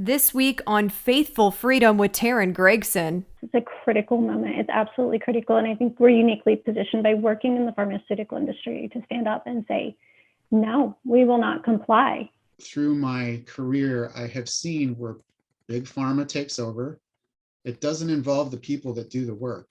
This week on Faithful Freedom with Teryn Gregson. It's a critical moment. It's absolutely critical. And I think we're uniquely positioned by working in the pharmaceutical industry to stand up and say, no, we will not comply. Through my career, I have seen where Big Pharma takes over. It doesn't involve the people that do the work,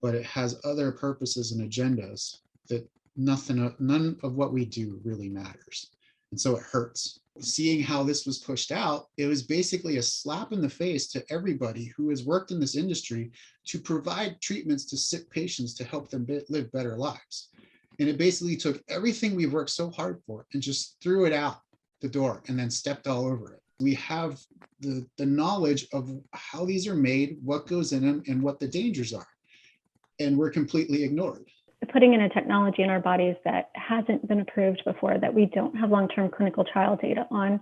but it has other purposes and agendas that none of what we do really matters. And so it hurts. Seeing how this was pushed out, it was basically a slap in the face to everybody who has worked in this industry to provide treatments to sick patients to help them live better lives. And it basically took everything we've worked so hard for and just threw it out the door and then stepped all over it. We have the knowledge of how these are made, what goes in them, and what the dangers are. And we're completely ignored. Putting in a technology in our bodies that hasn't been approved before, that we don't have long-term clinical trial data on,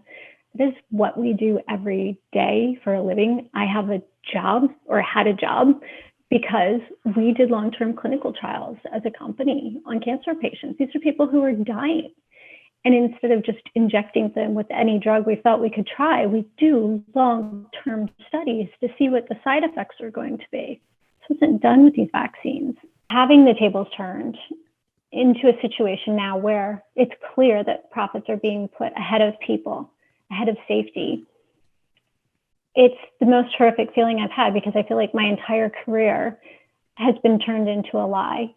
it is what we do every day for a living. I have a job, or had a job, because we did long-term clinical trials as a company on cancer patients. These are people who are dying. And instead of just injecting them with any drug we felt we could try, we do long-term studies to see what the side effects are going to be. This wasn't done with these vaccines. Having the tables turned into a situation now where it's clear that profits are being put ahead of people, ahead of safety. It's the most horrific feeling I've had, because I feel like my entire career has been turned into a lie.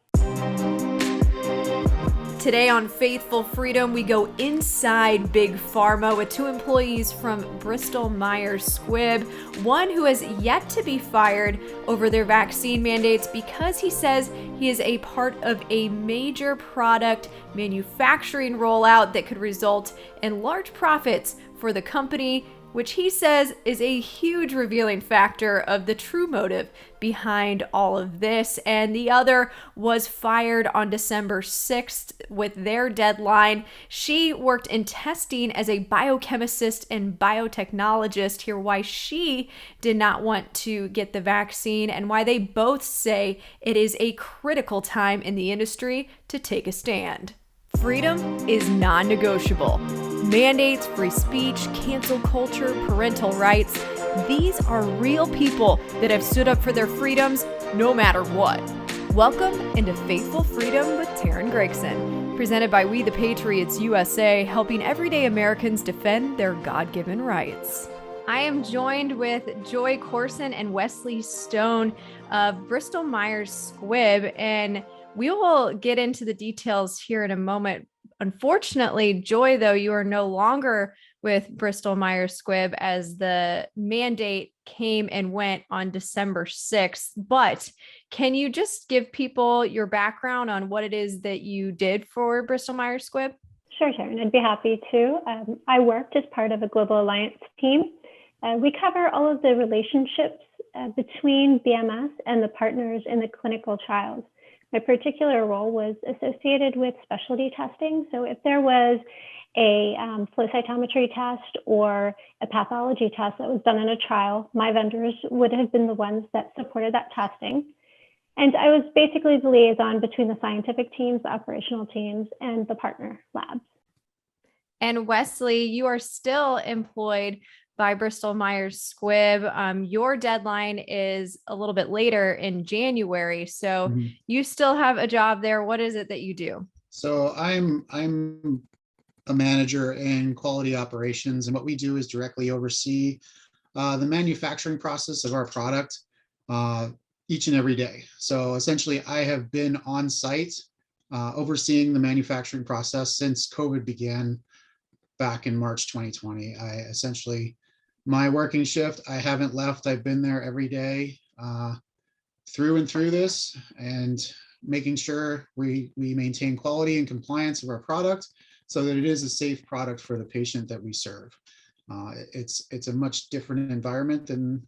Today on Faithful Freedom, we go inside Big Pharma with two employees from Bristol Myers Squibb, one who has yet to be fired over their vaccine mandates because he says he is a part of a major product manufacturing rollout that could result in large profits for the company, which he says is a huge revealing factor of the true motive behind all of this. And the other was fired on December 6th with their deadline. She worked in testing as a biochemist and biotechnologist. Hear why she did not want to get the vaccine and why they both say it is a critical time in the industry to take a stand. Freedom is non-negotiable. Mandates, free speech, cancel culture, parental rights. These are real people that have stood up for their freedoms no matter what. Welcome into Faithful Freedom with Teryn Gregson, presented by We the Patriots USA, helping everyday Americans defend their God-given rights. I am joined with Joy Corson and Wesley Stone of Bristol Myers Squibb, and we will get into the details here in a moment. Unfortunately, Joy, though, you are no longer with Bristol Myers Squibb as the mandate came and went on December 6th. But can you just give people your background on what it is that you did for Bristol Myers Squibb? Sure, Sharon, I'd be happy to. I worked as part of a global alliance team. We cover all of the relationships between BMS and the partners in the clinical trials. My particular role was associated with specialty testing. So if there was a flow cytometry test or a pathology test that was done in a trial, my vendors would have been the ones that supported that testing. And I was basically the liaison between the scientific teams, the operational teams, and the partner labs. And Wesley, you are still employed by Bristol Myers Squibb. Your deadline is a little bit later in January. So you still have a job there. What is it that you do? So I'm a manager in quality operations, and what we do is directly oversee the manufacturing process of our product each and every day. So essentially, I have been on site overseeing the manufacturing process since COVID began back in March 2020. My working shift, I haven't left. I've been there every day through and through this, and making sure we maintain quality and compliance of our product so that it is a safe product for the patient that we serve. It's a much different environment than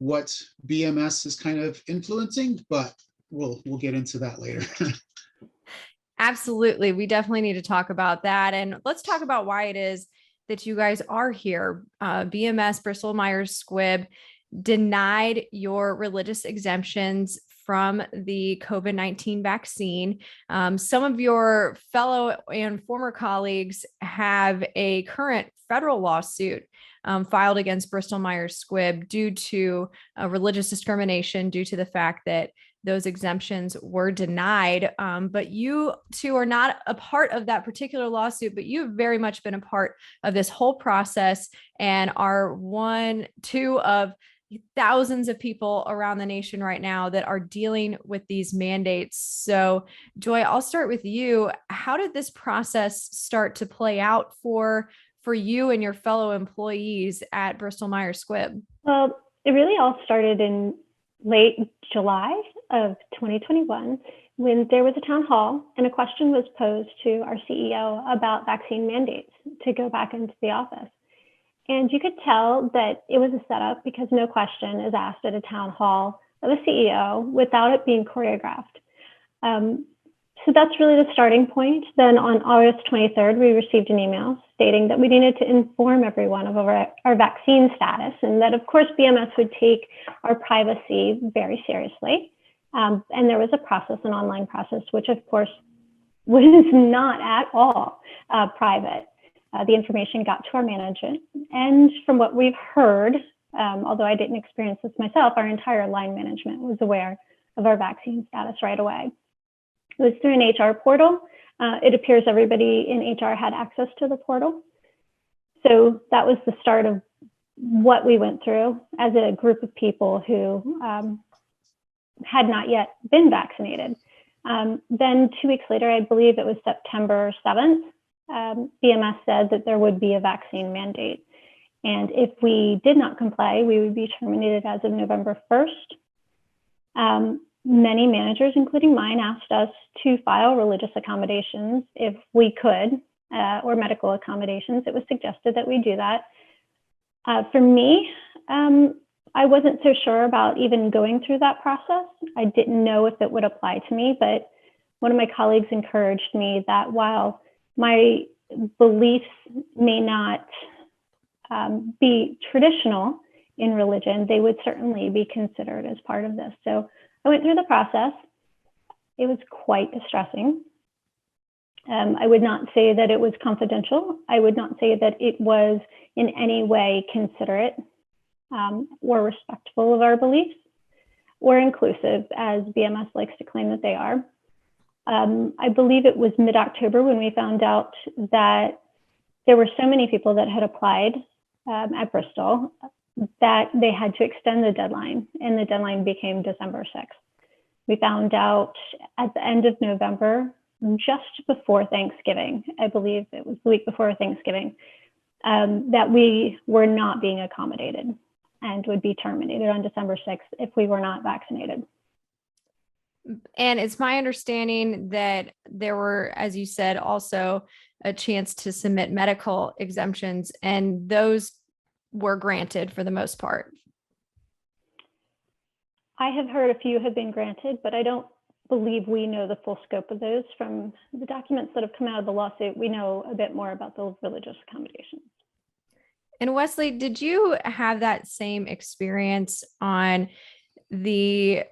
what BMS is kind of influencing, but we'll get into that later. Absolutely. We definitely need to talk about that. And let's talk about why it is that you guys are here. BMS, Bristol Myers Squibb, denied your religious exemptions from the COVID-19 vaccine. Some of your fellow and former colleagues have a current federal lawsuit filed against Bristol Myers Squibb due to religious discrimination, due to the fact that those exemptions were denied. But you two are not a part of that particular lawsuit, but you've very much been a part of this whole process and are two of thousands of people around the nation right now that are dealing with these mandates. So, Joy, I'll start with you. How did this process start to play out for you and your fellow employees at Bristol Myers Squibb? Well, it really all started in late July of 2021 when there was a town hall and a question was posed to our CEO about vaccine mandates to go back into the office. And you could tell that it was a setup because no question is asked at a town hall of a CEO without it being choreographed. So that's really the starting point. Then on August 23rd, we received an email stating that we needed to inform everyone of our vaccine status and that, of course, BMS would take our privacy very seriously. And there was a process, an online process, which, of course, was not at all private. The information got to our management. And from what we've heard, although I didn't experience this myself, our entire line management was aware of our vaccine status right away. It was through an HR portal. It appears everybody in HR had access to the portal. So that was the start of what we went through as a group of people who had not yet been vaccinated. Then 2 weeks later, I believe it was September 7th, BMS said that there would be a vaccine mandate. And if we did not comply, we would be terminated as of November 1st. Many managers, including mine, asked us to file religious accommodations if we could, or medical accommodations. It was suggested that we do that. For me, I wasn't so sure about even going through that process. I didn't know if it would apply to me, but one of my colleagues encouraged me that while my beliefs may not be traditional in religion, they would certainly be considered as part of this. So I went through the process. It was quite distressing. I would not say that it was confidential. I would not say that it was in any way considerate or respectful of our beliefs or inclusive, as BMS likes to claim that they are. I believe it was mid-October when we found out that there were so many people that had applied at Bristol that they had to extend the deadline, and the deadline became December 6th. We found out at the end of November, just before Thanksgiving, I believe it was the week before Thanksgiving, that we were not being accommodated and would be terminated on December 6th if we were not vaccinated. And it's my understanding that there were, as you said, also a chance to submit medical exemptions, and those were granted for the most part. I have heard a few have been granted, but I don't believe we know the full scope of those. From the documents that have come out of the lawsuit, we know a bit more about the religious accommodations. And Wesley, did you have that same experience on the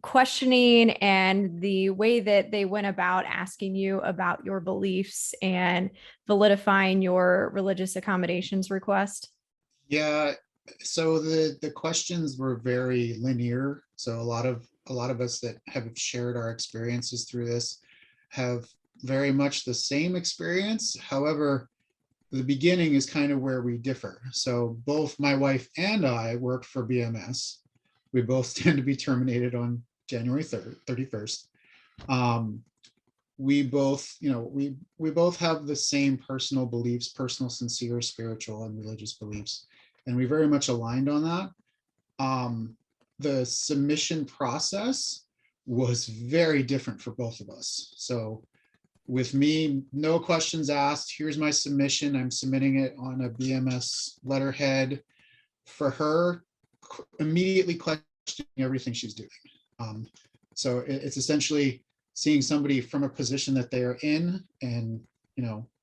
questioning and the way that they went about asking you about your beliefs and validifying your religious accommodations request? Yeah, so the questions were very linear. So a lot of us that have shared our experiences through this have very much the same experience. However, the beginning is kind of where we differ. So both my wife and I work for BMS. We both stand to be terminated on January 31st. We both, we both have the same personal beliefs, personal, sincere, spiritual, and religious beliefs. And we very much aligned on that. The submission process was very different for both of us. So with me, no questions asked. Here's my submission. I'm submitting it on a BMS letterhead. For her, immediately questioning everything she's doing. So it's essentially seeing somebody from a position that they are in and,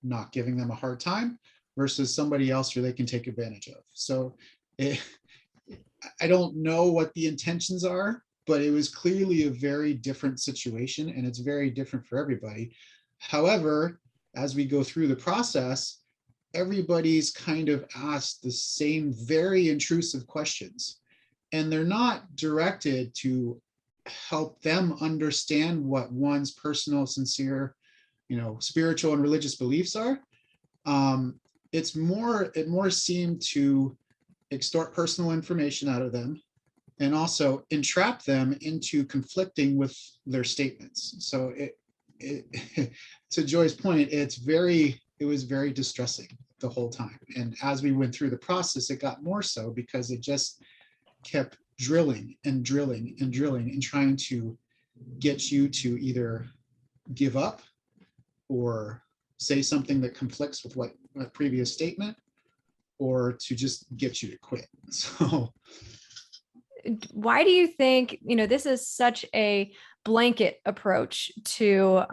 not giving them a hard time versus somebody else who they can take advantage of. So I don't know what the intentions are but it was clearly a very different situation, and it's very different for everybody. However, as we go through the process, everybody's kind of asked the same very intrusive questions, and they're not directed to help them understand what one's personal, sincere, spiritual and religious beliefs are. It more seemed to extort personal information out of them and also entrap them into conflicting with their statements. So to Joy's point, it was very distressing the whole time. And as we went through the process, it got more so because it just kept drilling and drilling and drilling and trying to get you to either give up or say something that conflicts with what a previous statement, or to just get you to quit. So why do you think, this is such a blanket approach to,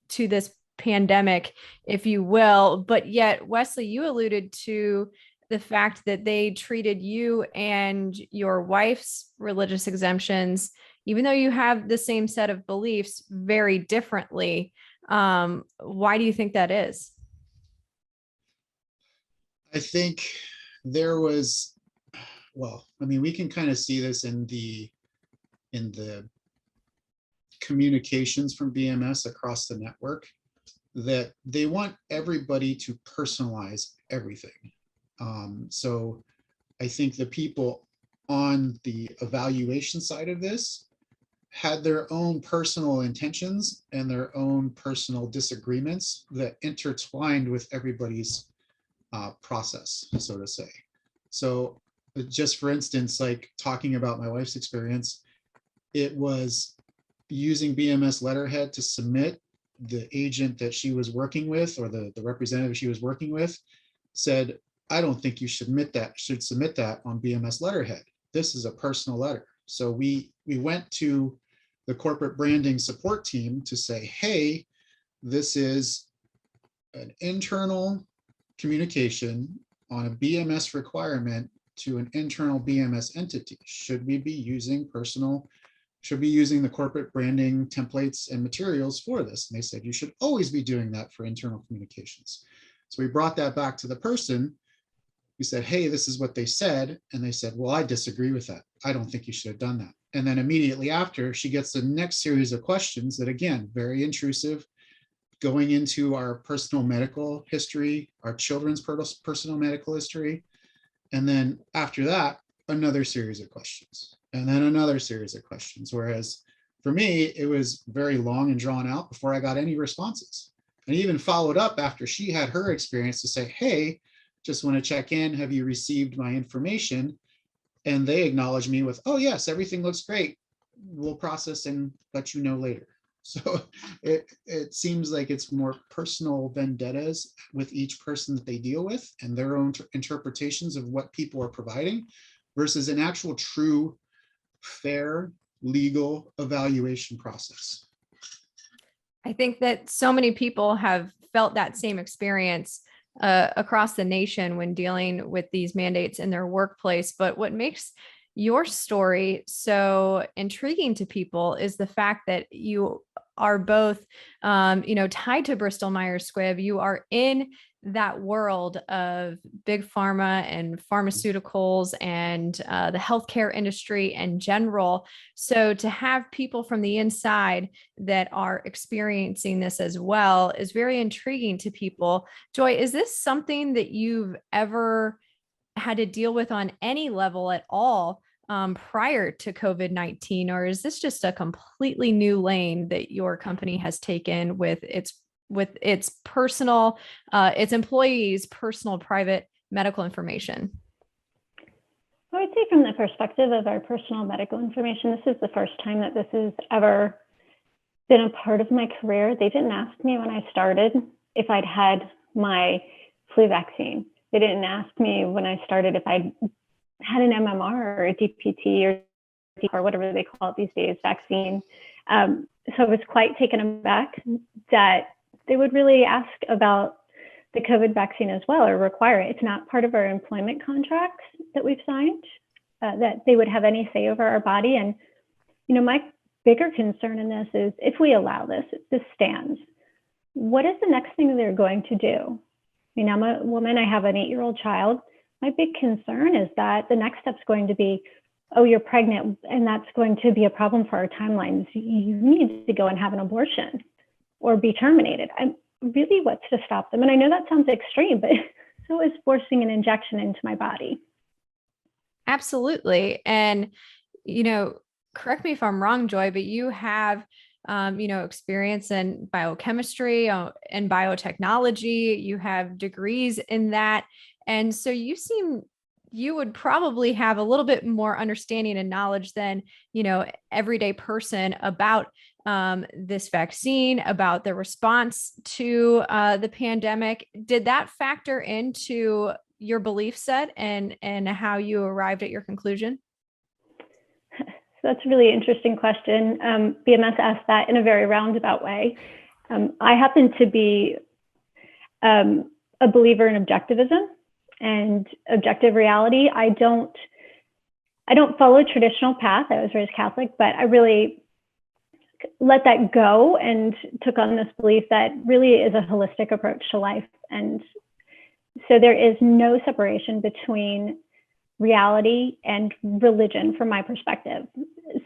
to this pandemic, if you will, but yet, Wesley, you alluded to the fact that they treated you and your wife's religious exemptions, even though you have the same set of beliefs, very differently. Why do you think that is? I think there was, we can kind of see this in the communications from BMS across the network, that they want everybody to personalize everything. So I think the people on the evaluation side of this had their own personal intentions and their own personal disagreements that intertwined with everybody's process, so to say. So just for instance, like talking about my wife's experience, it was using BMS letterhead to submit. The agent that she was working with, or the representative she was working with, said, I don't think you should submit that on BMS letterhead. This is a personal letter. So we went to the corporate branding support team to say, hey, this is an internal communication on a BMS requirement to an internal BMS entity. Should we be using the corporate branding templates and materials for this? And they said, you should always be doing that for internal communications. So we brought that back to the person. We said, hey, this is what they said. And they said, well, I disagree with that. I don't think you should have done that. And then immediately after, she gets the next series of questions that, again, very intrusive, going into our personal medical history, our children's personal medical history. And then after that, another series of questions, and then another series of questions. Whereas for me, it was very long and drawn out before I got any responses. And even followed up after she had her experience to say, hey, just want to check in. Have you received my information? And they acknowledged me with, oh, yes, everything looks great. We'll process and let you know later. So it seems like it's more personal vendettas with each person that they deal with and their own interpretations of what people are providing versus an actual true, fair, legal evaluation process. I think that so many people have felt that same experience across the nation when dealing with these mandates in their workplace. But what makes your story so intriguing to people is the fact that you are both, tied to Bristol Myers Squibb. You are in that world of big pharma and pharmaceuticals and the healthcare industry in general. So to have people from the inside that are experiencing this as well is very intriguing to people. Joy, is this something that you've ever had to deal with on any level at all prior to COVID-19, or is this just a completely new lane that your company has taken with its personal, its employees' personal private medical information? I would say from the perspective of our personal medical information, this is the first time that this has ever been a part of my career. They didn't ask me when I started if I'd had my flu vaccine. They didn't ask me when I started if I'd had an MMR or a DPT or whatever they call it these days, vaccine. So I was quite taken aback that they would really ask about the COVID vaccine as well, or require it. It's not part of our employment contracts that we've signed. that they would have any say over our body. And, my bigger concern in this is if we allow this, this stands, what is the next thing they're going to do? I mean, I'm a woman, I have an 8-year-old child. My big concern is that the next step's going to be, oh, you're pregnant, and that's going to be a problem for our timelines. You need to go and have an abortion or be terminated. I'm really, what's to stop them? And I know that sounds extreme, but so is forcing an injection into my body. Absolutely. And, correct me if I'm wrong, Joy, but you have, experience in biochemistry and biotechnology. You have degrees in that. And so you would probably have a little bit more understanding and knowledge than, everyday person about this vaccine, about the response to the pandemic. Did that factor into your belief set and how you arrived at your conclusion? So that's a really interesting question. BMS asked that in a very roundabout way. I happen to be a believer in objectivism and objective reality. I don't follow a traditional path. I was raised Catholic, but I really let that go and took on this belief that really is a holistic approach to life. And so there is no separation between reality and religion from my perspective.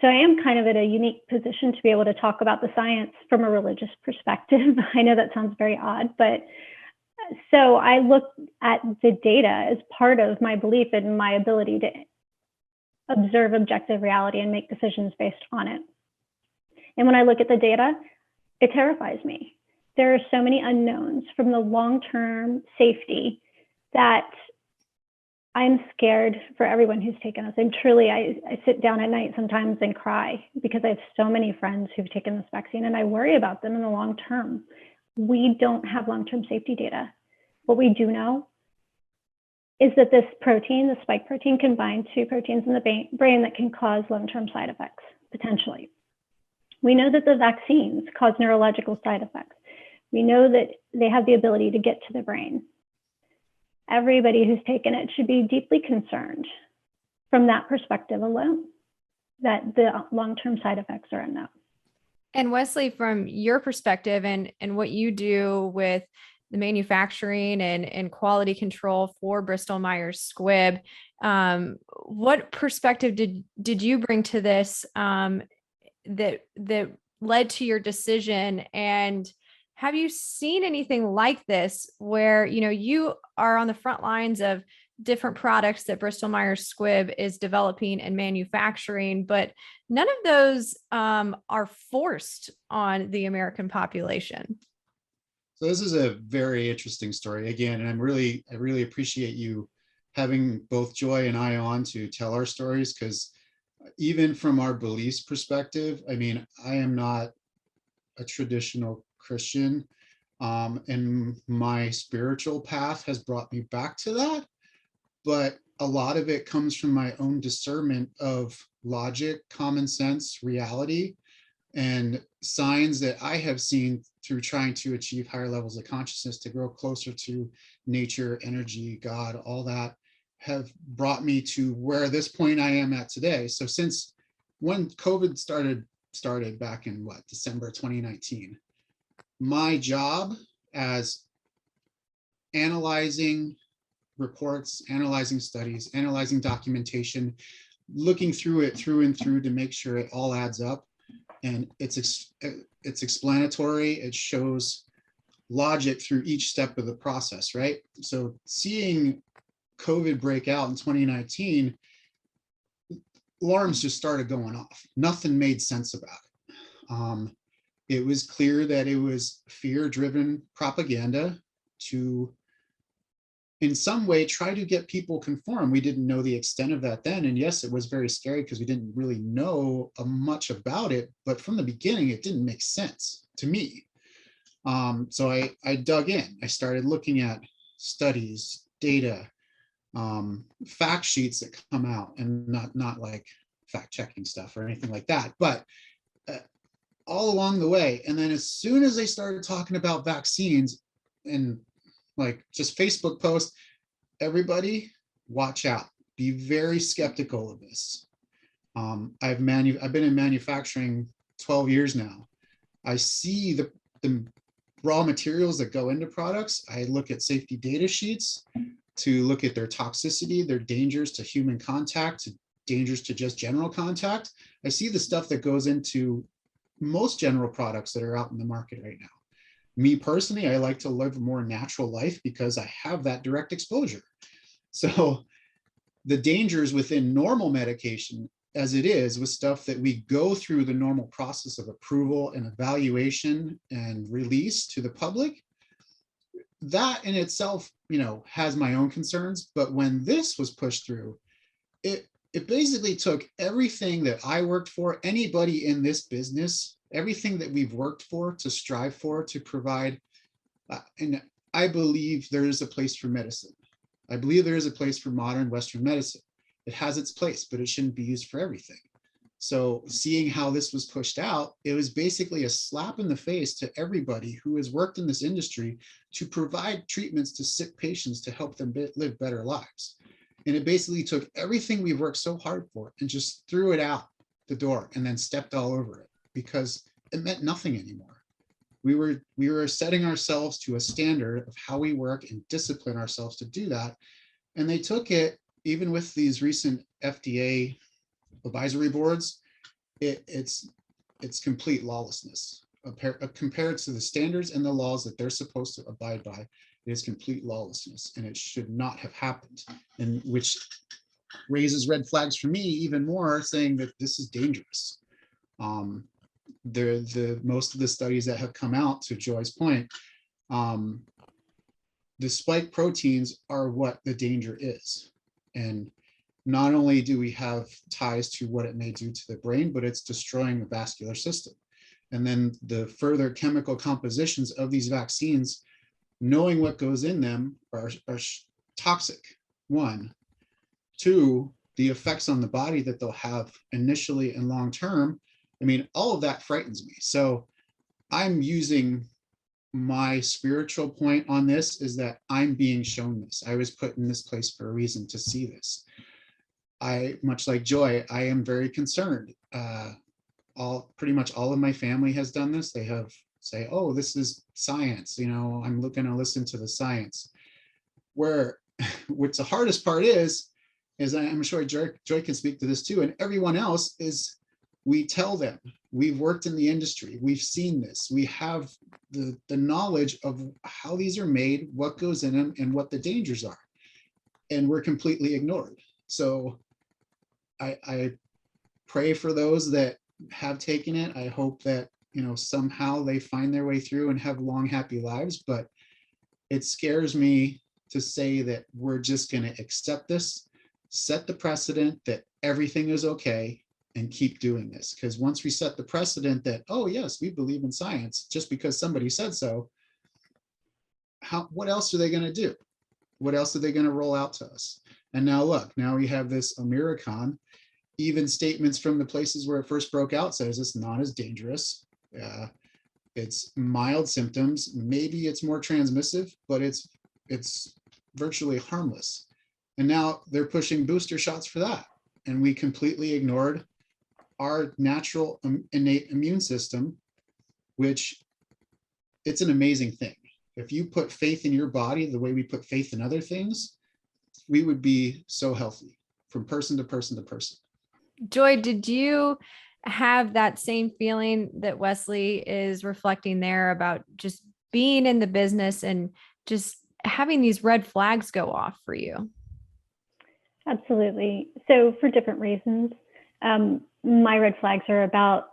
So I am kind of in a unique position to be able to talk about the science from a religious perspective. I know that sounds very odd, but so I look at the data as part of my belief in my ability to observe objective reality and make decisions based on it. And when I look at the data, it terrifies me. There are so many unknowns from the long-term safety that I'm scared for everyone who's taken this. And truly, I sit down at night sometimes and cry because I have so many friends who've taken this vaccine and I worry about them in the long term. We don't have long-term safety data. What we do know is that this protein, the spike protein, can bind to proteins in the brain that can cause long-term side effects, potentially. We know that the vaccines cause neurological side effects. We know that they have the ability to get to the brain. Everybody who's taken it should be deeply concerned from that perspective alone, that the long-term side effects are unknown. And Wesley, from your perspective and what you do with the manufacturing and quality control for Bristol Myers Squibb, what perspective did you bring to this that led to your decision? And have you seen anything like this where, you are on the front lines of different products that Bristol Myers Squibb is developing and manufacturing, but none of those are forced on the American population? So this is a very interesting story again, and I really appreciate you having both Joy and I on to tell our stories, because even from our beliefs perspective, I mean, I am not a traditional Christian, and my spiritual path has brought me back to that. But a lot of it comes from my own discernment of logic, common sense, reality, and signs that I have seen through trying to achieve higher levels of consciousness, to grow closer to nature, energy, God, all that have brought me to where this point I am at today. So since when COVID started back in December 2019, my job as analyzing reports, analyzing studies, analyzing documentation, looking through it through and through to make sure it all adds up, and it's explanatory. It shows logic through each step of the process, right? So seeing COVID break out in 2019, alarms just started going off. Nothing made sense about it. It was clear that it was fear-driven propaganda to, in some way, try to get people conform. We didn't know the extent of that then. And yes, it was very scary because we didn't really know much about it. But from the beginning, it didn't make sense to me. So I dug in. I started looking at studies, data, fact sheets that come out, and not like fact-checking stuff or anything like that, but all along the way. And then as soon as they started talking about vaccines and like just Facebook posts, everybody watch out, be very skeptical of this. I've been in manufacturing 12 years now. I see the raw materials that go into products. I look at safety data sheets to look at their toxicity, their dangers to human contact, dangers to just general contact. I see the stuff that goes into most general products that are out in the market right now. Me personally, I like to live a more natural life because I have that direct exposure. So the dangers within normal medication, as it is with stuff that we go through the normal process of approval and evaluation and release to the public, that in itself, has my own concerns. But when this was pushed through, it basically took everything that I worked for, anybody in this business, everything that we've worked for, to strive for, to provide. And I believe there is a place for medicine. I believe there is a place for modern Western medicine. It has its place, but it shouldn't be used for everything. So seeing how this was pushed out, it was basically a slap in the face to everybody who has worked in this industry to provide treatments to sick patients to help them live better lives. And it basically took everything we've worked so hard for and just threw it out the door and then stepped all over it because it meant nothing anymore. We were setting ourselves to a standard of how we work and discipline ourselves to do that. And they took it, even with these recent FDA advisory boards, it's complete lawlessness. Compared to the standards and the laws that they're supposed to abide by, it is complete lawlessness, and it should not have happened. And which raises red flags for me even more, saying that this is dangerous. The most of the studies that have come out, to Joy's point, the spike proteins are what the danger is. And not only do we have ties to what it may do to the brain, but it's destroying the vascular system. And then the further chemical compositions of these vaccines, knowing what goes in them, are toxic. One. Two, the effects on the body that they'll have initially and long term. I mean, all of that frightens me. So I'm using my spiritual point on this, is that I'm being shown this. I was put in this place for a reason, to see this. Much like Joy, I am very concerned. Pretty much all of my family has done this. They have say, oh, this is science. I'm going to listen to the science. Which the hardest part is I'm sure Joy can speak to this too, and everyone else, is we tell them, we've worked in the industry, we've seen this, we have the knowledge of how these are made, what goes in them, and what the dangers are. And we're completely ignored. So I pray for those that have taken it. I hope that, somehow they find their way through and have long, happy lives. But it scares me to say that we're just going to accept this, set the precedent that everything is okay, and keep doing this. Because once we set the precedent that, oh yes, we believe in science, just because somebody said so, what else are they going to do? What else are they going to roll out to us? And now look, now we have this American. Even statements from the places where it first broke out says it's not as dangerous. It's mild symptoms. Maybe it's more transmissive, but it's virtually harmless. And now they're pushing booster shots for that. And we completely ignored our natural innate immune system, which it's an amazing thing. If you put faith in your body the way we put faith in other things, we would be so healthy from person to person to person. Joy, did you have that same feeling that Wesley is reflecting there about just being in the business and just having these red flags go off for you? Absolutely. So for different reasons, my red flags are about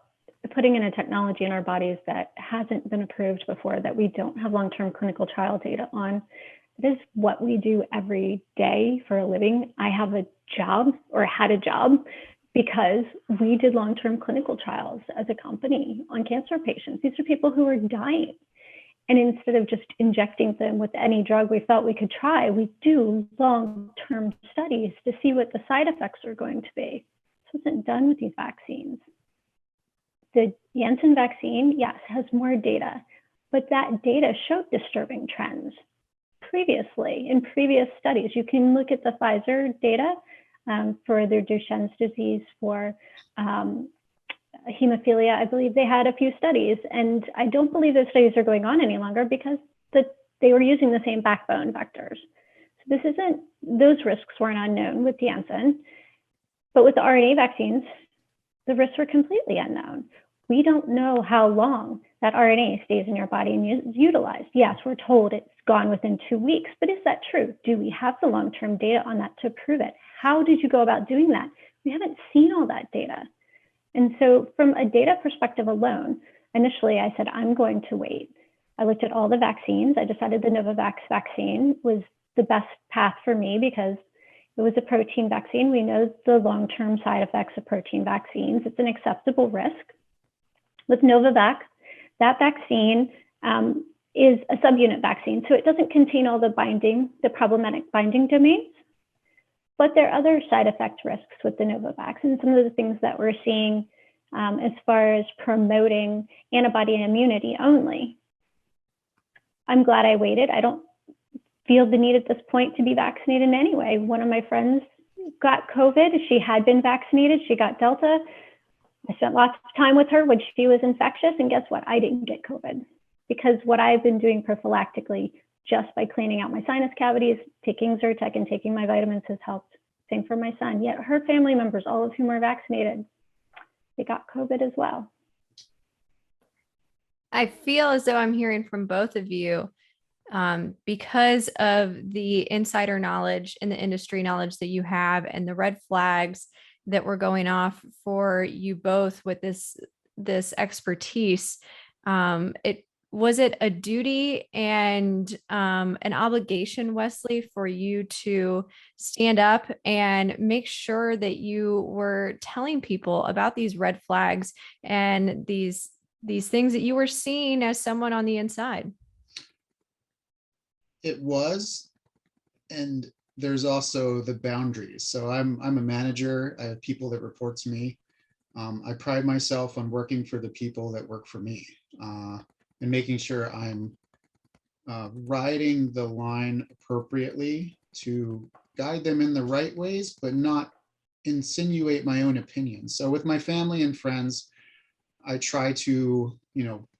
putting in a technology in our bodies that hasn't been approved before, that we don't have long-term clinical trial data on. It is what we do every day for a living. I have a job, or had a job, because we did long-term clinical trials as a company on cancer patients. These are people who are dying. And instead of just injecting them with any drug we felt we could try, we do long-term studies to see what the side effects are going to be. This wasn't done with these vaccines. The Janssen vaccine, yes, has more data, but that data showed disturbing trends previously in previous studies. You can look at the Pfizer data. for their Duchenne's disease, for hemophilia. I believe they had a few studies, and I don't believe those studies are going on any longer because they were using the same backbone vectors. So those risks weren't unknown with Janssen, but with the RNA vaccines, the risks were completely unknown. We don't know how long that RNA stays in your body and is utilized. Yes, we're told it's gone within 2 weeks, but is that true? Do we have the long-term data on that to prove it? How did you go about doing that? We haven't seen all that data. And so from a data perspective alone, initially I said, I'm going to wait. I looked at all the vaccines. I decided the Novavax vaccine was the best path for me because it was a protein vaccine. We know the long-term side effects of protein vaccines. It's an acceptable risk. With Novavax, that vaccine is a subunit vaccine, so it doesn't contain all the problematic binding domains. But there are other side effect risks with the Novavax, and some of the things that we're seeing as far as promoting antibody immunity only. I'm glad I waited. I don't feel the need at this point to be vaccinated in any way. One of my friends got COVID. She had been vaccinated. She got Delta. I spent lots of time with her when she was infectious, and guess what? I didn't get COVID because what I've been doing prophylactically just by cleaning out my sinus cavities, taking Zyrtec and taking my vitamins has helped. Same for my son. Yet her family members, all of whom are vaccinated, they got COVID as well. I feel as though I'm hearing from both of you because of the insider knowledge and the industry knowledge that you have and the red flags that were going off for you both with this expertise. Was it a duty and an obligation, Wesley, for you to stand up and make sure that you were telling people about these red flags and these things that you were seeing as someone on the inside? It was, and there's also the boundaries. So I'm a manager. I have people that report to me. I pride myself on working for the people that work for me. And making sure I'm riding the line appropriately to guide them in the right ways, but not insinuate my own opinions. So with my family and friends, I try to,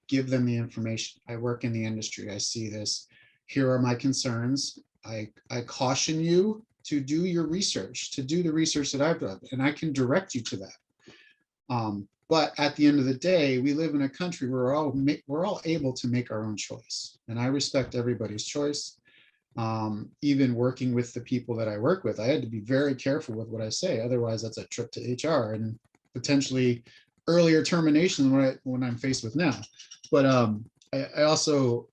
give them the information. I work in the industry. I see this. Here are my concerns. I caution you to do your research, to do the research that I've done, and I can direct you to that. But at the end of the day, we live in a country where we're all able to make our own choice. And I respect everybody's choice. Even working with the people that I work with, I had to be very careful with what I say. Otherwise, that's a trip to HR and potentially earlier termination than when I'm faced with now. But I also,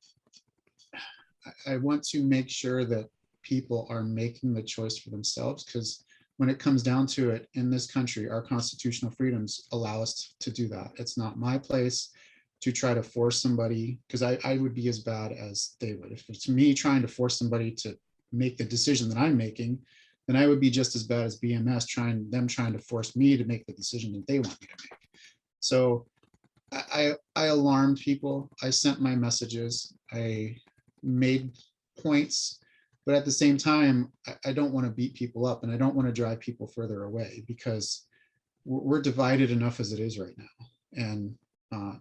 I want to make sure that people are making the choice for themselves, because when it comes down to it, in this country, our constitutional freedoms allow us to do that. It's not my place to try to force somebody, because I would be as bad as they would. If it's me trying to force somebody to make the decision that I'm making, then I would be just as bad as BMS trying to force me to make the decision that they want me to make. So I alarmed people. I sent my messages. I made points. But at the same time, I don't want to beat people up, and I don't want to drive people further away, because we're divided enough as it is right now. And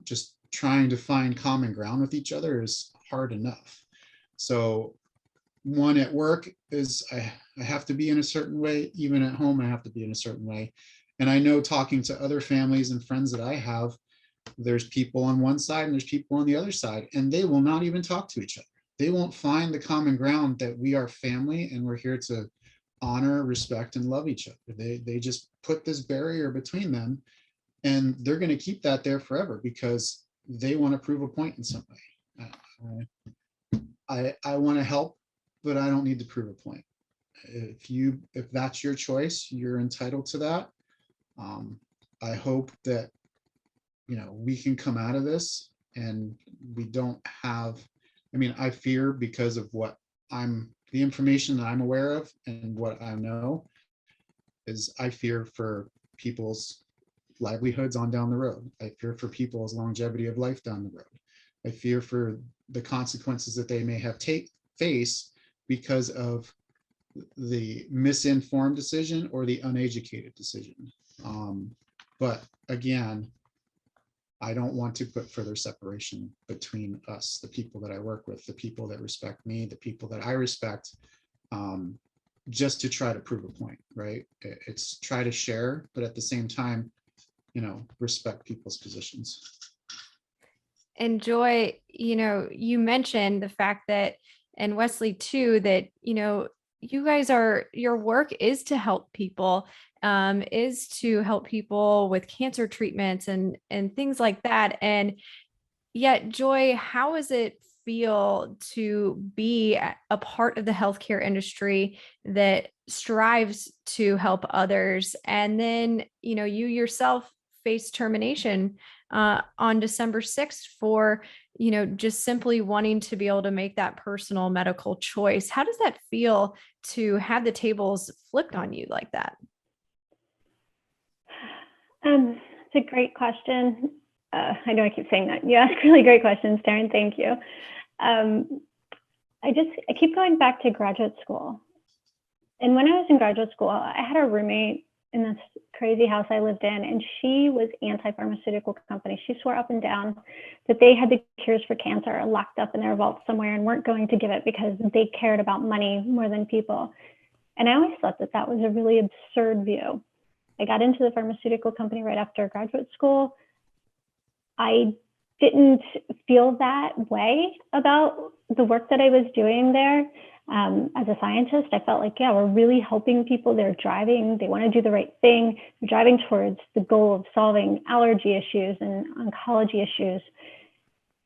just trying to find common ground with each other is hard enough. So one, at work is I have to be in a certain way. Even at home, I have to be in a certain way. And I know, talking to other families and friends that I have, there's people on one side and there's people on the other side, and they will not even talk to each other. They won't find the common ground that we are family and we're here to honor, respect, and love each other. They just put this barrier between them, and they're going to keep that there forever because they want to prove a point in some way. I want to help, but I don't need to prove a point. If that's your choice, you're entitled to that. I hope that we can come out of this and we don't have. I fear, because of the information that I'm aware of and what I know, is I fear for people's livelihoods on down the road. I fear for people's longevity of life down the road. I fear for the consequences that they may have face because of the misinformed decision or the uneducated decision. But again, I don't want to put further separation between us, the people that I work with, the people that respect me, the people that I respect, just to try to prove a point, right? It's try to share, but at the same time, respect people's positions. And Joy, you mentioned the fact that, and Wesley too, that, you guys your work is to help people, is to help people with cancer treatments and things like that. And yet, Joy, how does it feel to be a part of the healthcare industry that strives to help others? And then, you yourself face termination on December 6th for, just simply wanting to be able to make that personal medical choice. How does that feel to have the tables flipped on you like that? It's a great question. I know I keep saying that. You ask really great questions, Teryn. Thank you. I keep going back to graduate school. And when I was in graduate school, I had a roommate in this crazy house I lived in, and she was anti-pharmaceutical company. She swore up and down that they had the cures for cancer locked up in their vault somewhere and weren't going to give it because they cared about money more than people. And I always thought that that was a really absurd view. I got into the pharmaceutical company right after graduate school. I didn't feel that way about the work that I was doing there. As a scientist, I felt like, yeah, we're really helping people. They're driving, they want to do the right thing. They're driving towards the goal of solving allergy issues and oncology issues.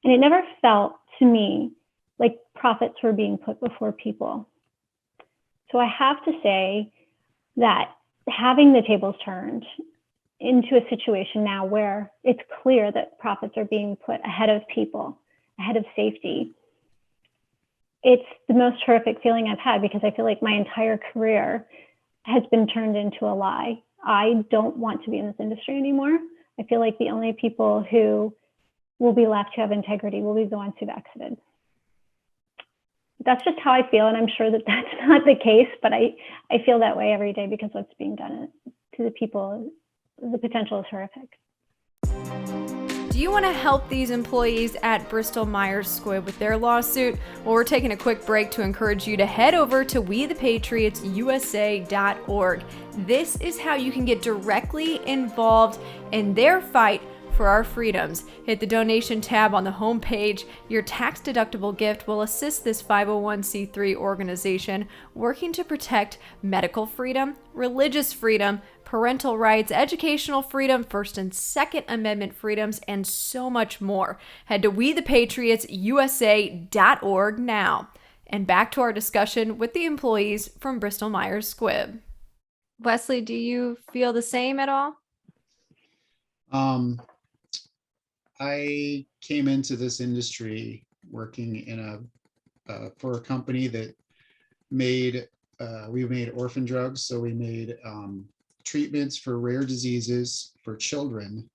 And it never felt to me like profits were being put before people. So I have to say that having the tables turned into a situation now where it's clear that profits are being put ahead of people, ahead of safety, it's the most horrific feeling I've had, because I feel like my entire career has been turned into a lie. I don't want to be in this industry anymore. I feel like the only people who will be left who have integrity will be the ones who've exited. That's just how I feel, and I'm sure that that's not the case, but I feel that way every day because what's being done to the people, the potential is horrific. Do you want to help these employees at Bristol Myers Squibb with their lawsuit? Well, we're taking a quick break to encourage you to head over to wethepatriotsusa.org. This is how you can get directly involved in their fight for our freedoms. Hit the donation tab on the homepage. Your tax-deductible gift will assist this 501c3 organization working to protect medical freedom, religious freedom, parental rights, educational freedom, First and Second Amendment freedoms, and so much more. Head to wethepatriotsusa.org now. And back to our discussion with the employees from Bristol Myers Squibb. Wesley, do you feel the same at all? I came into this industry working in for a company that we made orphan drugs. So we made treatments for rare diseases for children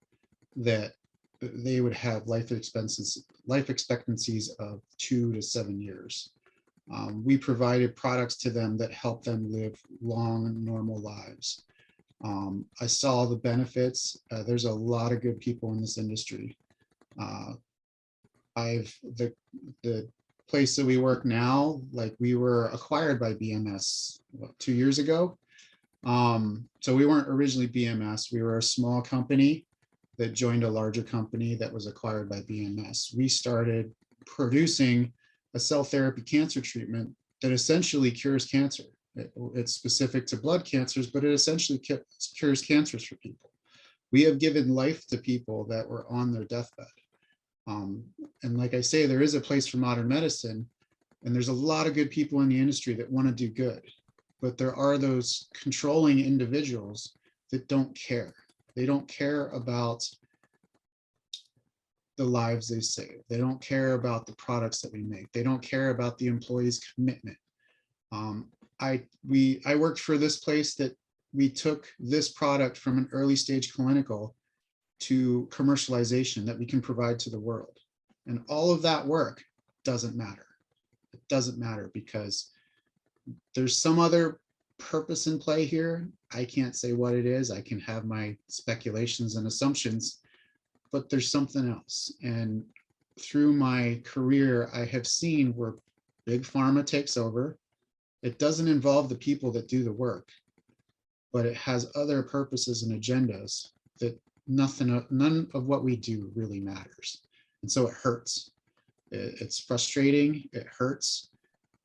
that they would have life expectancies of 2 to 7 years. We provided products to them that help them live long, normal lives. I saw the benefits. There's a lot of good people in this industry. The place that we work now, like we were acquired by BMS 2 years ago. So we weren't originally BMS. We were a small company that joined a larger company that was acquired by BMS. We started producing a cell therapy cancer treatment that essentially cures cancer. It's specific to blood cancers, but it essentially cures cancers for people. We have given life to people that were on their deathbed. And like I say, there is a place for modern medicine, and there's a lot of good people in the industry that want to do good, but there are those controlling individuals that don't care. They don't care about the lives they save. They don't care about the products that we make. They don't care about the employees' commitment. I worked for this place that we took this product from an early stage clinical to commercialization that we can provide to the world. And all of that work doesn't matter. It doesn't matter because there's some other purpose in play here. I can't say what it is. I can have my speculations and assumptions, but there's something else. And through my career, I have seen where Big Pharma takes over. It doesn't involve the people that do the work, but it has other purposes and agendas that none of what we do really matters. And so it hurts. It's frustrating, it hurts,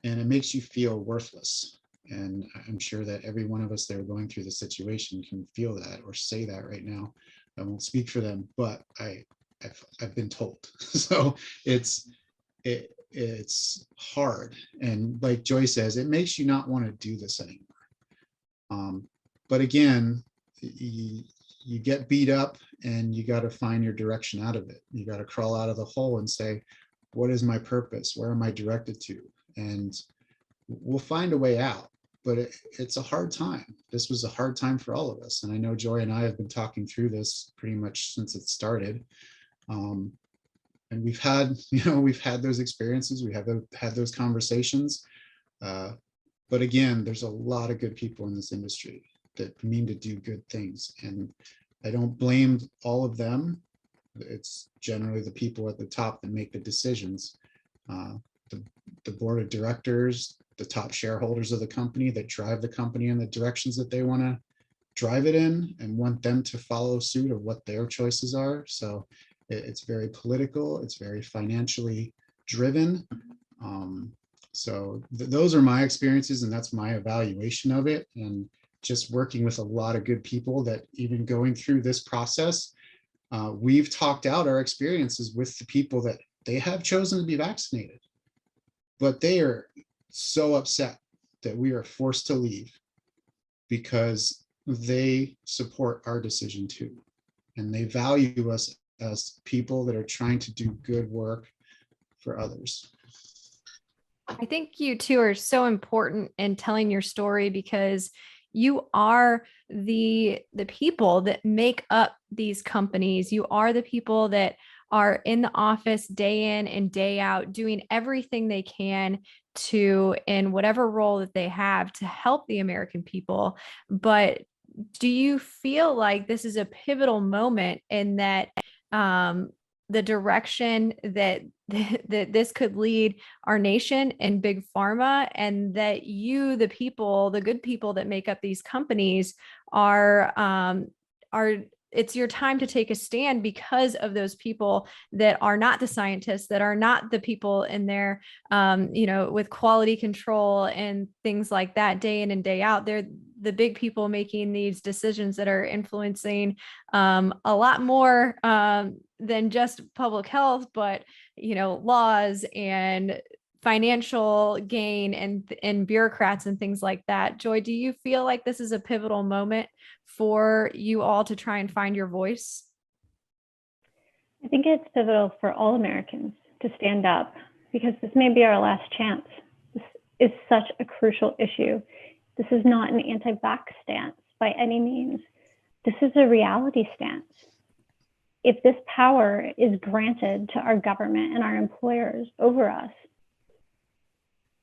and it makes you feel worthless. And I'm sure that every one of us that are going through the situation can feel that or say that right now. I won't speak for them, but I've been told. So it's hard. And like Joy says, it makes you not want to do this anymore. But again, you get beat up and you got to find your direction out of it. You got to crawl out of the hole and say, what is my purpose? Where am I directed to? And we'll find a way out, but it's a hard time. This was a hard time for all of us. And I know Joy and I have been talking through this pretty much since it started. And we've had those experiences. We have had those conversations. But again, there's a lot of good people in this industry that mean to do good things. And I don't blame all of them. It's generally the people at the top that make the decisions. The board of directors, the top shareholders of the company that drive the company in the directions that they want to drive it in and want them to follow suit of what their choices are. So it's very political. It's very financially driven. So those are my experiences, and that's my evaluation of it. And just working with a lot of good people that even going through this process, we've talked out our experiences with the people that they have chosen to be vaccinated, but they are so upset that we are forced to leave because they support our decision too. And they value us as people that are trying to do good work for others. I think you two are so important in telling your story because you are the people that make up these companies. You are the people that are in the office day in and day out, doing everything they can to, in whatever role that they have, to help the American people. But do you feel like this is a pivotal moment in that the direction that this could lead our nation and Big Pharma, and that you, the people, the good people that make up these companies, are it's your time to take a stand because of those people that are not the scientists, that are not the people in there, with quality control and things like that day in and day out. They're the big people making these decisions that are influencing a lot more than just public health, but, laws and financial gain and bureaucrats and things like that. Joy, do you feel like this is a pivotal moment for you all to try and find your voice? I think it's pivotal for all Americans to stand up because this may be our last chance. This is such a crucial issue. This is not an anti-vax stance by any means. This is a reality stance. If this power is granted to our government and our employers over us,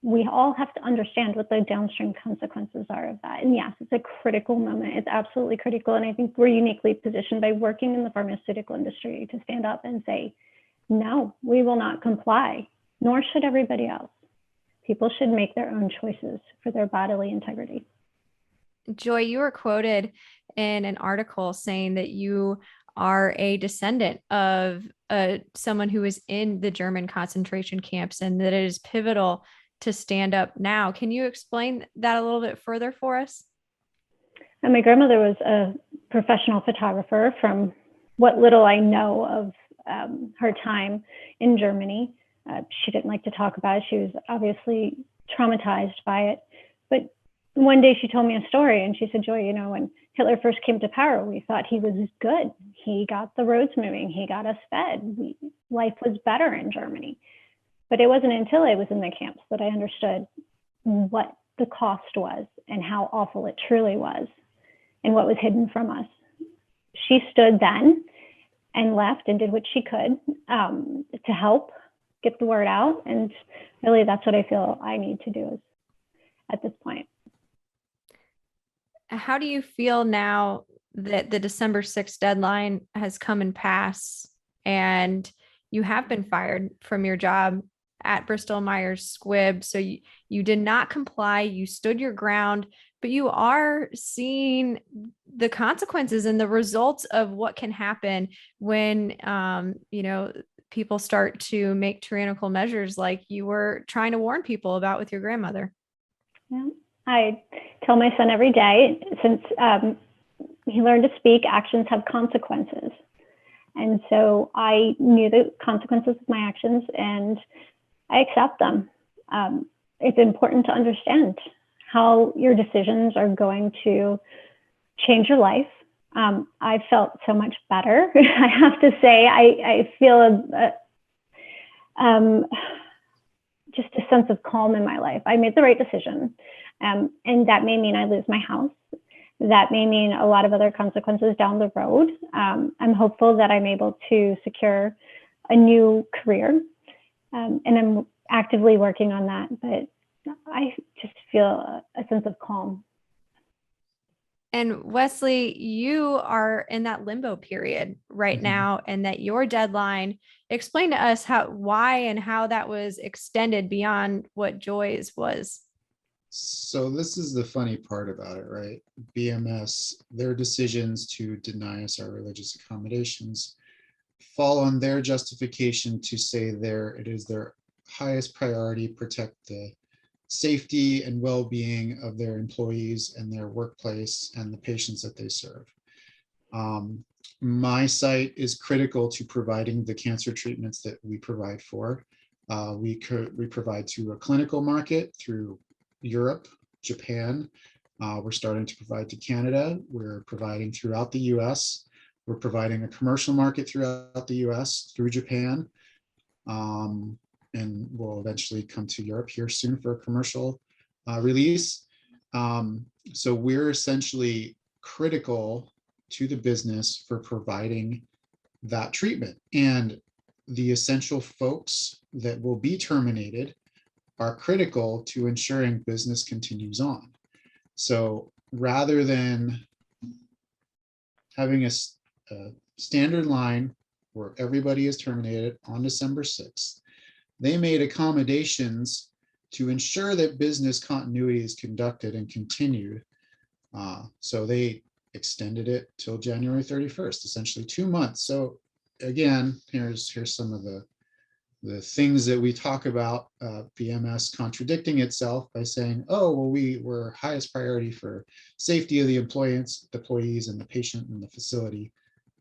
we all have to understand what the downstream consequences are of that. And yes, it's a critical moment. It's absolutely critical. And I think we're uniquely positioned by working in the pharmaceutical industry to stand up and say, no, we will not comply, nor should everybody else. People should make their own choices for their bodily integrity. Joy, you were quoted in an article saying that you are a descendant of someone who was in the German concentration camps, and that it is pivotal to stand up now. Can you explain that a little bit further for us? And my grandmother was a professional photographer. From what little I know of her time in Germany, she didn't like to talk about it. She was obviously traumatized by it. But one day she told me a story and she said, Joy, when Hitler first came to power, we thought he was good. He got the roads moving. He got us fed. Life was better in Germany. But it wasn't until I was in the camps that I understood what the cost was and how awful it truly was and what was hidden from us. She stood then and left and did what she could to help get the word out. And really, that's what I feel I need to do, is at this point. How do you feel now that the December 6th deadline has come and passed and you have been fired from your job at Bristol Myers Squibb? So you did not comply, you stood your ground, but you are seeing the consequences and the results of what can happen when, people start to make tyrannical measures like you were trying to warn people about with your grandmother. Yeah. I tell my son every day, since he learned to speak, actions have consequences. And so I knew the consequences of my actions and I accept them. It's important to understand how your decisions are going to change your life. I felt so much better. I have to say, I feel just a sense of calm in my life. I made the right decision. And that may mean I lose my house. That may mean a lot of other consequences down the road. I'm hopeful that I'm able to secure a new career. And I'm actively working on that, but I just feel a sense of calm. And Wesley, you are in that limbo period right now, and that your deadline, explain to us why and how that was extended beyond what Joy's was. So this is the funny part about it, right? BMS, their decisions to deny us our religious accommodations fall on their justification to say it is their highest priority protect the safety and well-being of their employees and their workplace and the patients that they serve. My site is critical to providing the cancer treatments that we provide for. We provide to a clinical market through Europe, Japan. We're starting to provide to Canada. We're providing throughout the US. We're providing a commercial market throughout the US through Japan. And we'll eventually come to Europe here soon for a commercial release. So we're essentially critical to the business for providing that treatment. And the essential folks that will be terminated are critical to ensuring business continues on. So rather than having a standard line where everybody is terminated on December 6th, they made accommodations to ensure that business continuity is conducted and continued. So they extended it till January 31st, essentially 2 months. So again, here's some of the things that we talk about, BMS contradicting itself by saying, oh, well, we were highest priority for safety of the employees and the patient and the facility.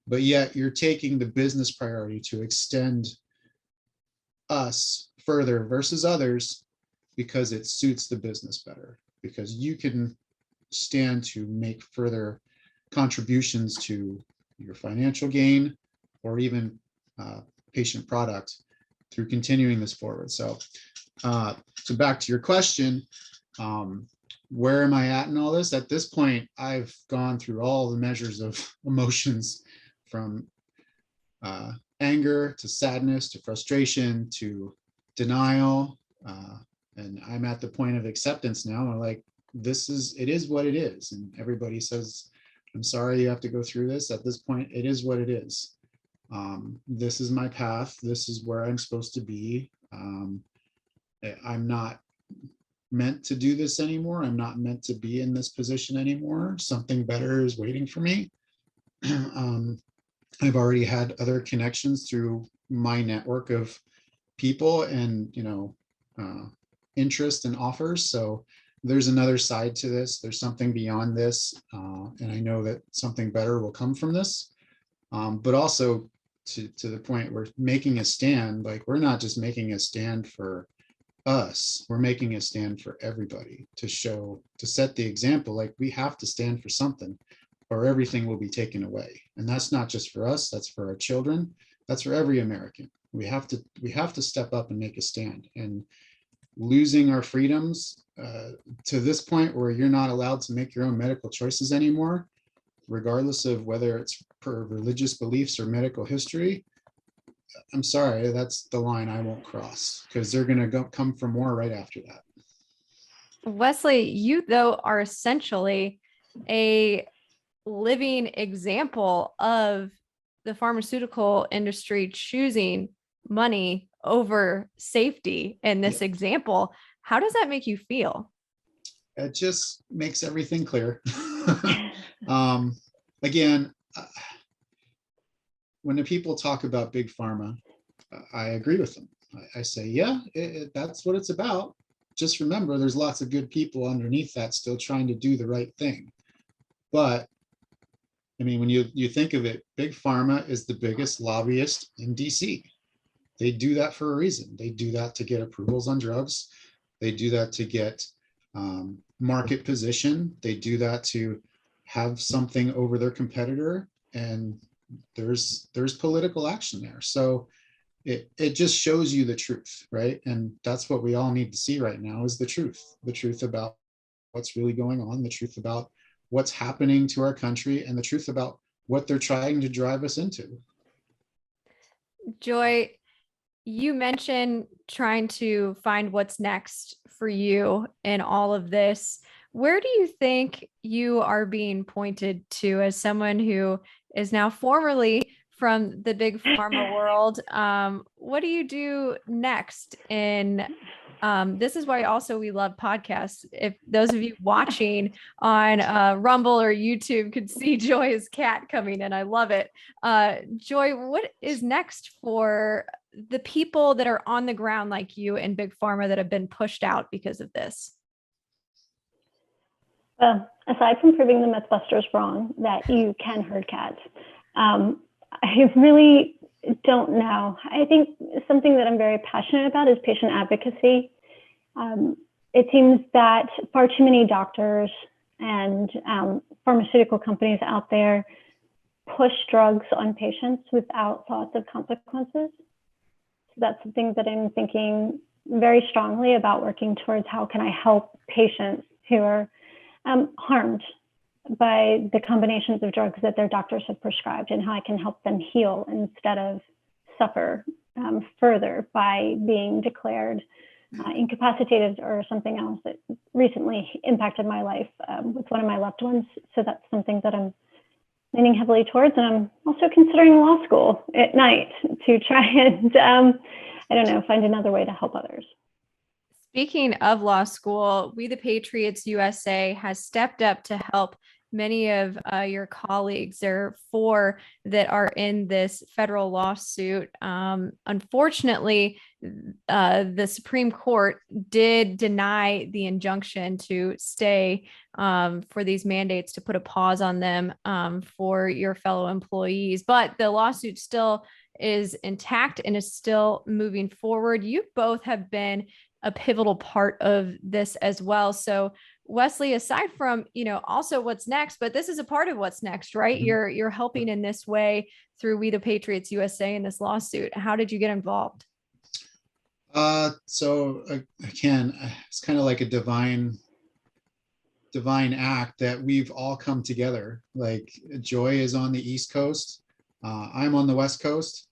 But yet you're taking the business priority to extend us further versus others because it suits the business better, because you can stand to make further contributions to your financial gain or even patient product through continuing this forward. So back to your question, where am I at in all this? At this point, I've gone through all the measures of emotions, from anger to sadness to frustration to denial, and I'm at the point of acceptance now. I'm like, it is what it is, and everybody says, I'm sorry you have to go through this. At this point, it is what it is. This is my path. This is where I'm supposed to be. I'm not meant to do this anymore. I'm not meant to be in this position anymore. Something better is waiting for me. I've already had other connections through my network of people and, interest and offers. So there's another side to this. There's something beyond this. And I know that something better will come from this. But also to the point we're making a stand, like we're not just making a stand for us, we're making a stand for everybody to set the example. Like we have to stand for something or everything will be taken away. And that's not just for us, that's for our children, that's for every American. We have to step up and make a stand. And losing our freedoms to this point where you're not allowed to make your own medical choices anymore, regardless of whether it's per religious beliefs or medical history, I'm sorry, that's the line I won't cross, because they're going to come for more right after that. Wesley, you though are essentially a living example of the pharmaceutical industry choosing money over safety in Yeah. this example. How does that make you feel? It just makes everything clear. um, again, when the people talk about big pharma, I agree with them. I say, yeah, that's what it's about. Just remember, there's lots of good people underneath that still trying to do the right thing. But I mean, when you think of it, big pharma is the biggest lobbyist in DC. They do that for a reason. They do that to get approvals on drugs. They do that to get market position. They do that to have something over their competitor, and there's political action there. So it just shows you the truth, right? And that's what we all need to see right now is the truth about what's really going on, the truth about what's happening to our country, and the truth about what they're trying to drive us into. Joy, you mentioned trying to find what's next for you in all of this. Where do you think you are being pointed to as someone who is now formerly from the big pharma world? What do you do next in this is why also we love podcasts. If those of you watching on Rumble or YouTube could see Joy's cat coming in, I love it. Joy, what is next for the people that are on the ground like you in big pharma that have been pushed out because of this? Well, aside from proving the Mythbusters wrong that you can herd cats, I really don't know. I think something that I'm very passionate about is patient advocacy. It seems that far too many doctors and pharmaceutical companies out there push drugs on patients without thoughts of consequences. So that's something that I'm thinking very strongly about, working towards how can I help patients who are harmed by the combinations of drugs that their doctors have prescribed, and how I can help them heal instead of suffer further by being declared incapacitated or something else that recently impacted my life with one of my loved ones. So that's something that I'm leaning heavily towards. And I'm also considering law school at night to try and, I don't know, find another way to help others. Speaking of law school, We the Patriots USA has stepped up to help many of your colleagues. There are 4 that are in this federal lawsuit. Unfortunately, the Supreme Court did deny the injunction to stay for these mandates, to put a pause on them for your fellow employees. But the lawsuit still is intact and is still moving forward. You both have been a pivotal part of this as well. So Wesley, aside from, also what's next, but this is a part of what's next, right? Mm-hmm. You're helping in this way through We the Patriots USA in this lawsuit. How did you get involved? So again, it's kind of like a divine act that we've all come together. Like Joy is on the East Coast, I'm on the West Coast,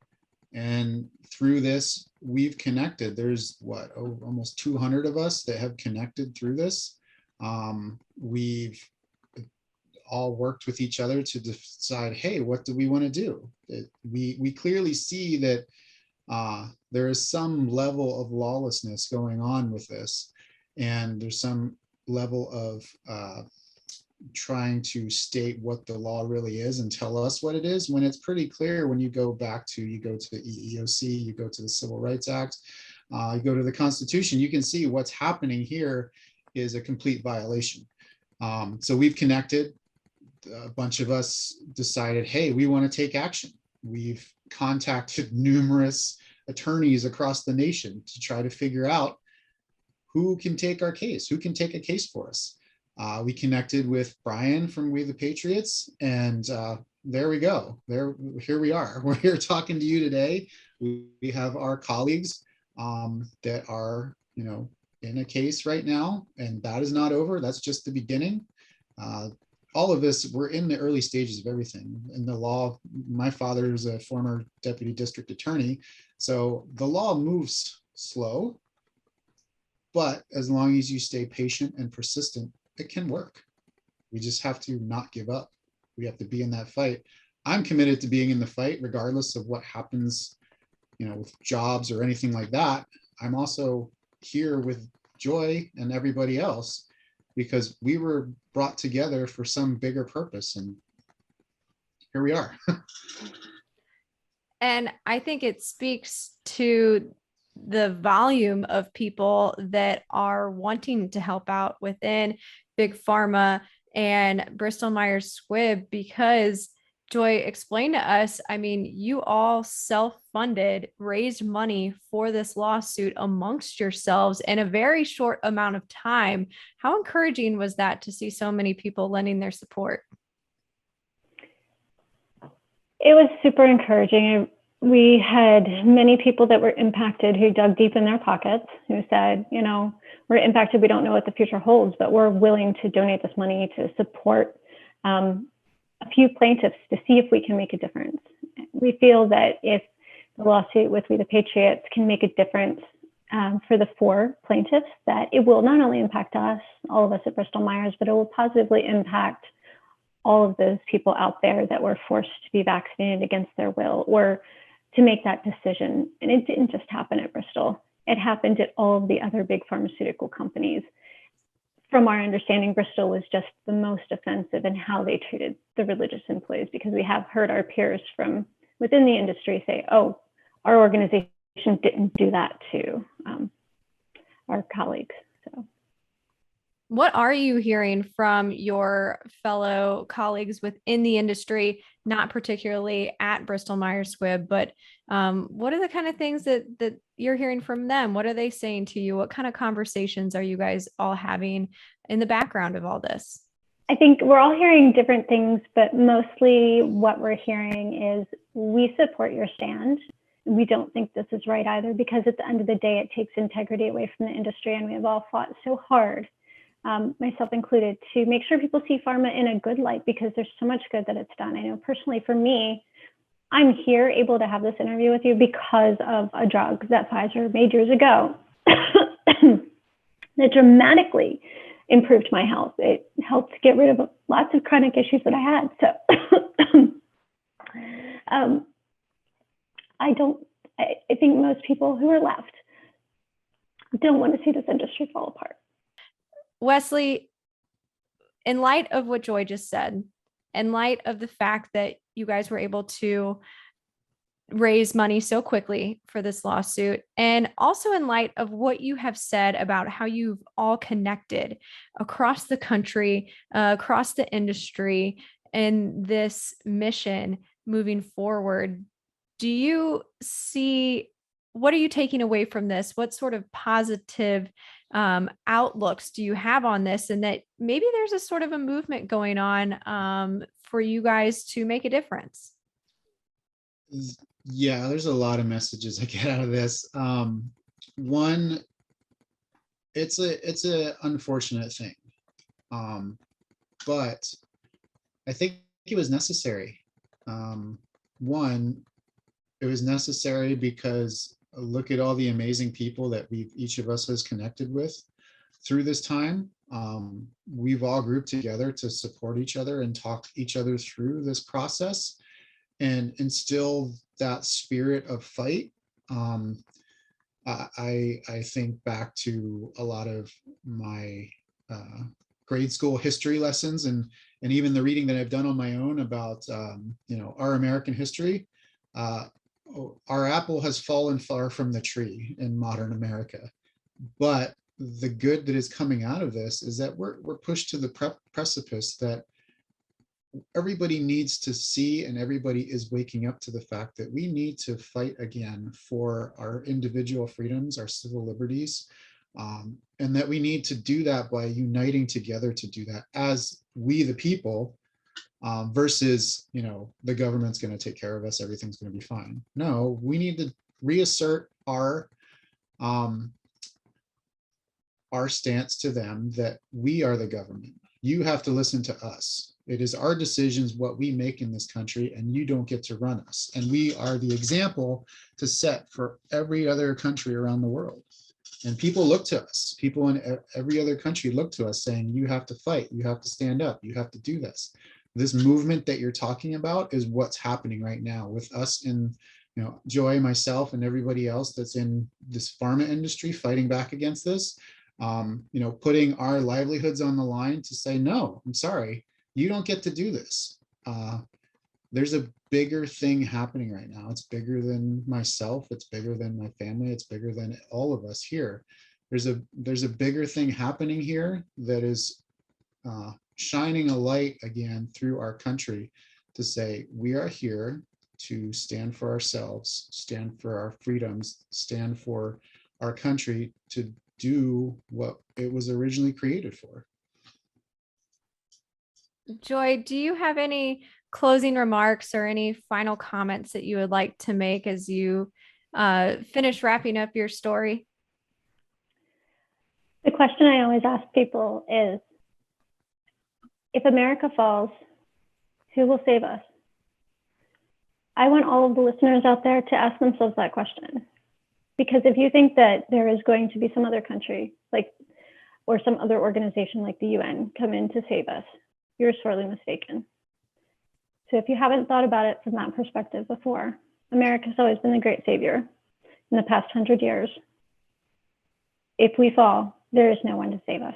and through this we've connected. There's almost 200 of us that have connected through this. We've all worked with each other to decide, hey, what do we want to do? We clearly see that there is some level of lawlessness going on with this, and there's some level of trying to state what the law really is and tell us what it is, when it's pretty clear. When you go to the EEOC, you go to the Civil Rights Act, you go to the Constitution, you can see what's happening here is a complete violation. So we've connected. A bunch of us decided, hey, we want to take action. We've contacted numerous attorneys across the nation to try to figure out who can take our case, who can take a case for us. We connected with Brian from We the Patriots, and there we go. Here we are. We're here talking to you today. We have our colleagues that are, in a case right now, and that is not over. That's just the beginning. All of this, we're in the early stages of everything. In the law, my father is a former deputy district attorney, so the law moves slow. But as long as you stay patient and persistent, it can work. We just have to not give up. We have to be in that fight. I'm committed to being in the fight regardless of what happens, with jobs or anything like that. I'm also here with Joy and everybody else because we were brought together for some bigger purpose, and here we are. And I think it speaks to the volume of people that are wanting to help out within Big Pharma and Bristol Myers Squibb, because Joy, explained to us, I mean, you all self-funded, raised money for this lawsuit amongst yourselves in a very short amount of time. How encouraging was that to see so many people lending their support? It was super encouraging. We had many people that were impacted who dug deep in their pockets, who said, we're impacted, we don't know what the future holds, but we're willing to donate this money to support a few plaintiffs to see if we can make a difference. We feel that if the lawsuit with We the Patriots can make a difference for the 4 plaintiffs, that it will not only impact us, all of us at Bristol Myers, but it will positively impact all of those people out there that were forced to be vaccinated against their will or to make that decision. And it didn't just happen at Bristol. It happened at all of the other big pharmaceutical companies. From our understanding, Bristol was just the most offensive in how they treated the religious employees, because we have heard our peers from within the industry say, oh, our organization didn't do that to our colleagues. So, what are you hearing from your fellow colleagues within the industry, not particularly at Bristol Myers Squibb, but what are the kind of things that you're hearing from them? What are they saying to you? What kind of conversations are you guys all having in the background of all this? I think we're all hearing different things, but mostly what we're hearing is we support your stand. We don't think this is right either, because at the end of the day, it takes integrity away from the industry, and we have all fought so hard, myself included, to make sure people see pharma in a good light, because there's so much good that it's done. I know personally for me, I'm here able to have this interview with you because of a drug that Pfizer made years ago that dramatically improved my health. It helped get rid of lots of chronic issues that I had. So I think most people who are left don't want to see this industry fall apart. Wesley, in light of what Joy just said, in light of the fact that you guys were able to raise money so quickly for this lawsuit, and also in light of what you have said about how you've all connected across the country, across the industry, and this mission moving forward, what are you taking away from this? What sort of positive outlooks do you have on this, and that maybe there's a sort of a movement going on for you guys to make a difference? Yeah, there's a lot of messages I get out of this. One, it's a unfortunate thing, but I think it was necessary. One, it was necessary because look at all the amazing people that each of us has connected with through this time. We've all grouped together to support each other and talk each other through this process and instill that spirit of fight. I think back to a lot of my grade school history lessons and even the reading that I've done on my own about our American history. Our apple has fallen far from the tree in modern America, but the good that is coming out of this is that we're pushed to the precipice that everybody needs to see, and everybody is waking up to the fact that we need to fight again for our individual freedoms, our civil liberties, and that we need to do that by uniting together to do that as we the people, versus the government's going to take care of us, everything's going to be fine. No, we need to reassert our stance to them that we are the government. You have to listen to us. It is our decisions, what we make in this country, and you don't get to run us. And we are the example to set for every other country around the world. And people look to us. People in every other country look to us saying, you have to fight, you have to stand up, you have to do this. This movement that you're talking about is what's happening right now with us in, Joy, myself, and everybody else that's in this pharma industry fighting back against this. Putting our livelihoods on the line to say, no, I'm sorry, you don't get to do this. There's a bigger thing happening right now. It's bigger than myself. It's bigger than my family. It's bigger than all of us here. There's a bigger thing happening here that is shining a light again through our country to say, we are here to stand for ourselves, stand for our freedoms, stand for our country to do what it was originally created for. Joy, do you have any closing remarks or any final comments that you would like to make as you finish wrapping up your story? The question I always ask people is, if America falls, who will save us? I want all of the listeners out there to ask themselves that question. Because if you think that there is going to be some other country or some other organization like the UN come in to save us, you're sorely mistaken. So if you haven't thought about it from that perspective before, America's always been the great savior in the past 100 years. If we fall, there is no one to save us.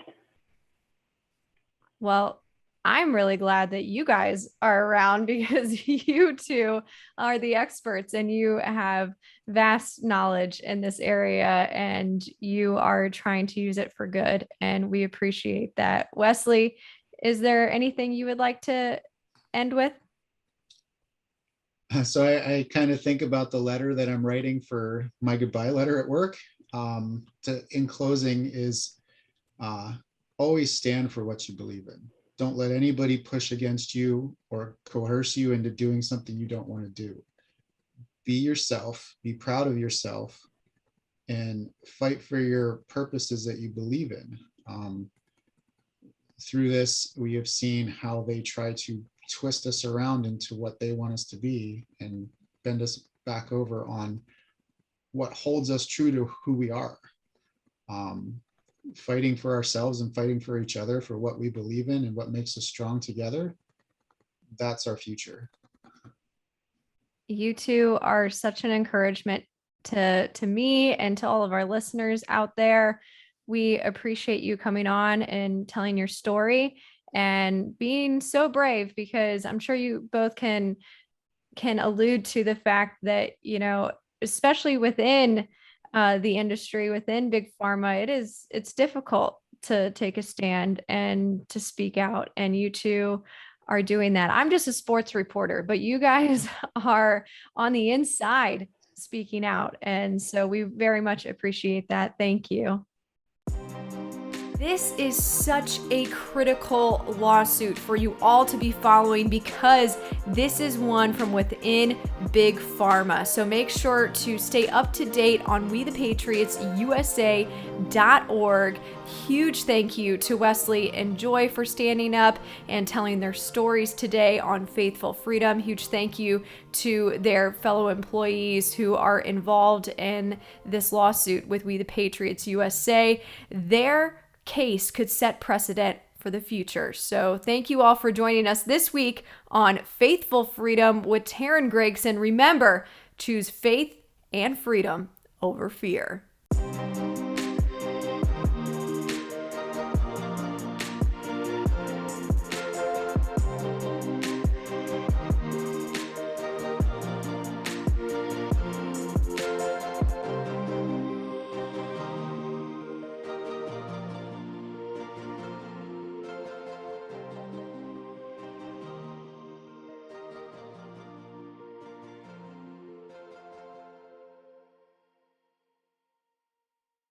Well, I'm really glad that you guys are around because you two are the experts and you have vast knowledge in this area and you are trying to use it for good. And we appreciate that. Wesley, is there anything you would like to end with? So I kind of think about the letter that I'm writing for my goodbye letter at work. In closing is always stand for what you believe in. Don't let anybody push against you or coerce you into doing something you don't want to do. Be yourself, be proud of yourself, and fight for your purposes that you believe in. Through this, we have seen how they try to twist us around into what they want us to be and bend us back over on what holds us true to who we are. Fighting for ourselves and fighting for each other for what we believe in and what makes us strong together. That's our future. You two are such an encouragement to me and to all of our listeners out there. We appreciate you coming on and telling your story and being so brave, because I'm sure you both can allude to the fact that, especially within the industry, within Big Pharma, it's difficult to take a stand and to speak out. And you two are doing that. I'm just a sports reporter, but you guys are on the inside speaking out. And so we very much appreciate that. Thank you. This is such a critical lawsuit for you all to be following because this is one from within Big Pharma. So make sure to stay up to date on WeThePatriotsUSA.org. Huge thank you to Wesley and Joy for standing up and telling their stories today on Faithful Freedom. Huge thank you to their fellow employees who are involved in this lawsuit with We the Patriots USA. Their case could set precedent for the future. So thank you all for joining us this week on Faithful Freedom with Teryn Gregson. Remember, choose faith and freedom over fear.